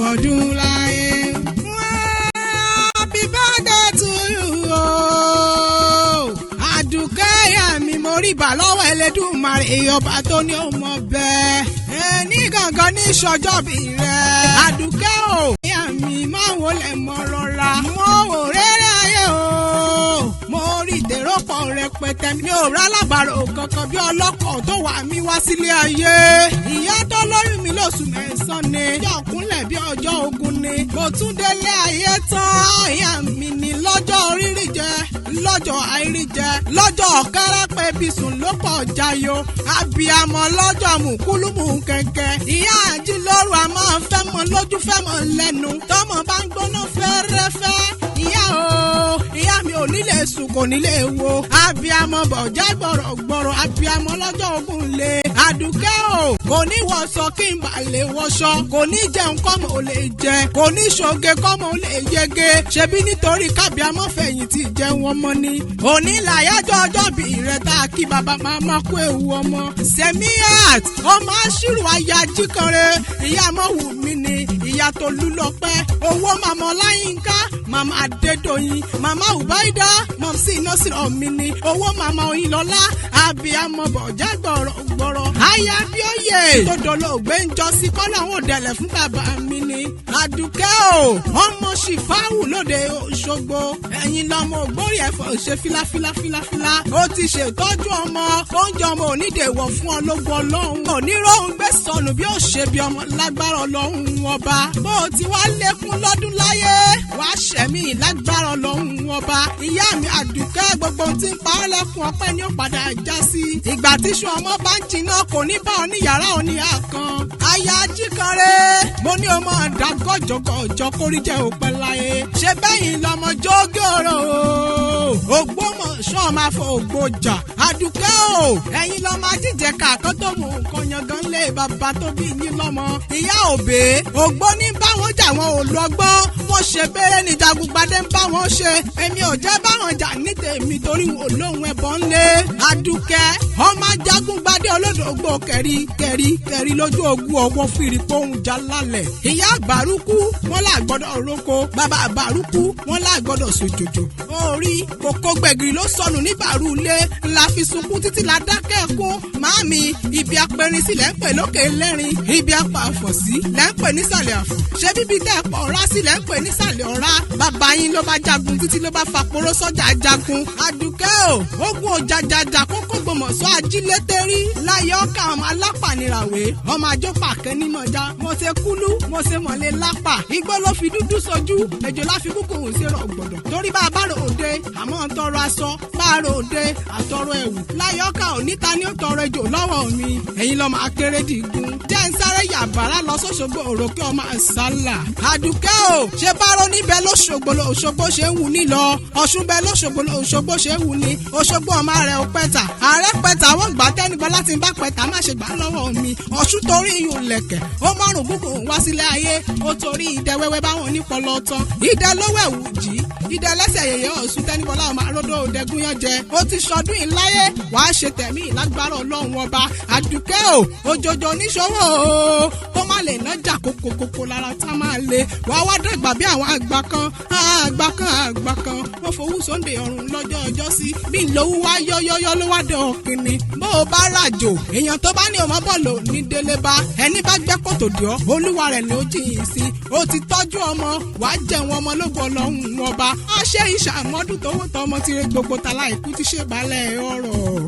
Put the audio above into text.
ọdún láyé. Happy birthday to you o. Àdùkẹ́ ìyá mi mo rí bà lọ́wọ́ Ẹlẹ́dùmarè ọba tó ní ọmọ bẹ́ẹ̀. Ẹni gangan ní ìṣọjọ́bí rẹ̀. Àdùkẹ́ o. Ìyá mi máa wọlé mọ́ rọra. Mo wò rere ayé o. Mo rí ìdèròpọ̀ rẹpẹtẹ mi ò rálábàárò kankan bí ọlọ́kọ̀ tó wà mí wá sílé ayé. Ìyá tó lóyún mi lóṣù mẹ́sàn-án ni. Ọjọ́ kúnlẹ̀ bí ọjọ́ ogun ni. Mo tún délé ayé tán. Ìyá mi ní lọ́jọ́ rírí jẹ, lọ́jọ́ àìrí jẹ, lọ́jọ́ kẹ́rẹ́pẹ́ bí sùn ló pọ̀ jayò. Abiyamọ lọ́jọ́ mùkúlùmù kẹ̀kẹ́. Ìyá àjílóru a máa fẹ́ mọ lójú fẹ́ mọ lẹ́nu. Tọ́mọ bá ń gbóná fẹ́rẹ́fẹ́. Ìyá o, ìyá mi ò nílé sùn kò nílé wo. Abiyamọ bọ̀já gbọ̀rọ̀gbọ̀rọ̀. Abiyamọ lọ́jọ́ ogun le. Àdùkẹ́ o, kò ní wọṣọ kí n bà lè wọṣọ. Kò ní jẹun kọ́mọ ò lè jẹ. Kò ní ṣoge kọ́mọ ò lè yege. Ṣebí nítorí kábíamọ fẹ̀yìntì jẹun ọmọ ni. Òní làyájọ́ ọjọ́bí rẹ̀ tá a kí bàbá màmá kú ewu ọmọ. Sẹ́míyàt ọmọ aṣírù aya jíkanre. Ìyá Mọ́wù mi ni ìyá Tolúlọpẹ́. Owó màmá Ọláyínká, màmá Adédoyin, màmá Ubaida, mọ̀mísí Nọ́sìrọ̀ mi ni. Owó màmá Oyinlọ́lá, abiyamọ bọ̀já gbọ̀rọ̀gbọ̀rọ̀. Aya Abíóyè tó dolóògbé ń jọ sí kọ́lá wọn dẹ̀lẹ̀ fún bàbá mi ni. Àdùkẹ́ o, ọmọ Ṣìfáwù lóde Òṣogbo. Ẹ̀yin lọmọ ògbórí ẹ̀fọ́ ṣe fíláfíláfíláfílá. Ó ti ṣètọ́jú ọmọ, oúnjẹ ọmọ onídèéwọ̀ fún ọlọ́gbọ́ Ọlọ́run. Oníròhùn gbé sọnù bí ó ṣe bí ọmọ lágbára Ọlọ́run ọba. Bó o ti wá lékún lọ́dún láyé, wàá ṣẹ̀mí lágbára Ọlọ́run ọba. Ìyá mi Àdùkẹ́ gbogbo tí ń pa ọ́ lẹ́kùn ọpẹ́ ni ó padà já sí. Ìgbà tíṣu ọmọ bá ń jiná kò ní bá ọ ní yàrá òní àkàn. Aya jíkanre, mo ní ọmọ àdàgọ́jọgọ́jọ kórìjẹ́ òpẹ́ láyé. Ṣé bẹ́yìn lọmọ jógòrò o? Ògbómọ̀ṣọ́ máa fọ ògbójà. Àdùkẹ́ o, ẹ̀yin lọ́mọ ajíjẹ kàkọ́ tó mú nǹkan yangan lé bàbá tó bí yín lọ́mọ. Ìyá òbé, ògbóní bá wọn jà wọn ò lọ́gbọ́n. Wọ́n ṣe bẹ́rẹ̀ ní Jagungbadé ń bá wọn ṣe. Èmi ò jẹ́ báwọn jà ní tèmi torí wọn ò lóhun ẹ̀bọn lé. Àdùkẹ́, ọmọ Jagungbadé olódògbò kẹ̀rí lójú ogun ọwọ́ fìrí pohùn já lálẹ̀. Ìyá àgbàrúkú, wọ́n là gbọ́dọ̀ roko. Bàbá àgbàrúkú, wọ́n là gbọ́dọ̀ sòjòjò. Orí kòkó gbẹ̀gìrì ló sọnù ní bàrú ilé. La fi sunkún títí la dákẹ́ kún. Màámi, ibi apẹ̀rin sí lẹ́ ń pè lókè lẹ́rin. Ibi apá àfọ̀ sí lẹ́ ń pè nísàlẹ̀ àfọ̀. Ṣé bíbí tẹ́ ẹ̀ pọ̀ ọ̀rá sí lẹ́ ń pè nísàlẹ̀ ọ̀rá? Bàbá yín ló bá jagun títí ló bá fapòró sọ́jà jagun. Àdùkẹ́ o, ogun òjàjàjà kókó Gbọmọ̀ṣọ́ ajílétérí. Láyé ọkà ọmọ alápànìràwé. Ọmọ àjọpà kẹ́nímọ̀já. Mo ṣe kúlú, mo ṣe mọ̀lẹ́ lápà. Igbó ló fi dúdú sojú. Èjò lá fi kúkú hùn sí rọ̀ gbọ̀dọ̀. Torí bá a bá rò òde, àmọ́ ń tọrọ aṣọ. Bá a rò òde, àtọrọ ẹ̀wù. Láyé ọkà òní ta ni ó tọrọ ejò lọ́wọ́ mi. Ẹ̀yin lọ́mọ akéré dìgun. Jẹ́ ń sáré yàbàrá lọ sóṣogbo òròkè ọmọ àṣálà. Àdùkẹ́ o, ṣé bárò níbẹ̀ lóṣogbo lóṣogbo ṣe ń wù ní lọ. Ọ̀ṣun bẹ lóṣogbo lóṣogbo ṣe ń wù ní. Òṣogbo ọmọ rẹ̀ ò pẹ́ta. Ààrẹ pẹ́ta wọ́n gbà tẹ́nibọ́ láti bá pẹ́ta má ṣe gbà lọ́wọ́ mi. Ọ̀ṣun torí iyùn lẹ̀kẹ̀. Ó márùn gúngùn wá sílé ayé. Ó torí ìdẹ wẹ́wẹ́ báwọn onípọlọ tán. Ìdẹ lówó ẹ̀wù jì. Ìdẹ lẹ́sẹ̀ yẹ̀yẹ́ Ọ̀ṣun tẹ́nibọ́lá ọmọ àròdó òdẹ́gúnyán jẹ. Ó ti ṣọdún ìláyé. Wàá ṣe tẹ̀mí ìlágbára Ọlọ́run ọba. Àdùkẹ́ o, òjòjò oníṣòwò o. Kó má lè nájà kókókókó lára tá máa le. Wàá wá dàgbà bí àwọn àgbà kan. Wọ́n fowó sóńdè ọ̀run lọ́jọ́ ọjọ́ sí. Bí ìlówó wá yọ́yọ́yọ́ ló wá dé ọ̀kìnni. Bó o bá ràjò, èèyàn tó bá ní ọmọ bọ́ọ̀lù ní délé bá. Ẹni bá gbẹ́ kòtò dì ọ́, olúwa rẹ̀ ni ó jìyìn sí. O ti tọ́jú ọmọ, wàá jẹun ọmọ lógo Ọlọ́run ọba. Á ṣe ìṣàmọ́dún tówó tọmọ tirẹ̀ gbogbo tàlà ìkú ti ṣe balẹ̀ ọ̀rọ̀.